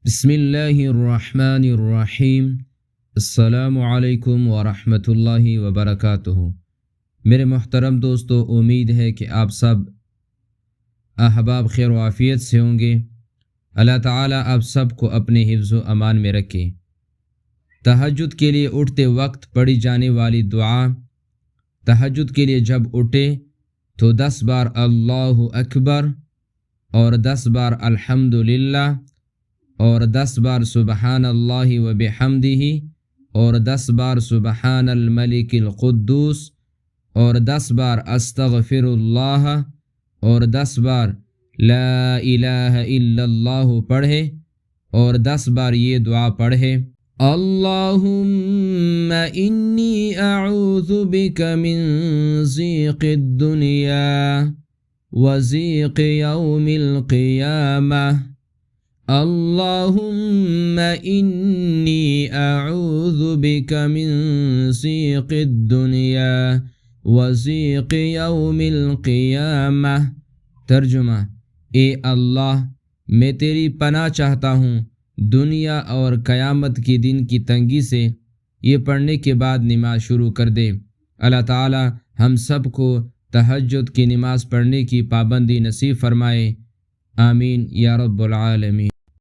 بسم اللہ الرحمن الرحیم۔ السلام علیکم ورحمۃ اللہ وبرکاتہ۔ میرے محترم دوستو، امید ہے کہ آپ سب احباب خیر و عافیت سے ہوں گے۔ اللہ تعالیٰ آپ سب کو اپنے حفظ و امان میں رکھے۔ تہجد کے لیے اٹھتے وقت پڑھی جانے والی دعا۔ تہجد کے لیے جب اٹھے تو 10 بار اللہ اکبر اور 10 بار الحمدللہ اور 10 بار سبحان اللہ و بحمدہ اور 10 بار سبحان الملک القدوس اور 10 بار استغفر اللہ اور 10 بار لا الہ الا اللہ پڑھے اور 10 بار یہ دعا پڑھے: اللہم انی اعوذ بک من ضیق الدنیا وضیق یوم القیامہ، اللہم انی اعوذ بک من ضیق الدنیا وضیق یوم القیامہ۔ ترجمہ: اے اللہ، میں تیری پناہ چاہتا ہوں دنیا اور قیامت کی دن کی تنگی سے۔ یہ پڑھنے کے بعد نماز شروع کر دے۔ اللہ تعالی ہم سب کو تہجد کی نماز پڑھنے کی پابندی نصیب فرمائے، آمین یا رب العالمین۔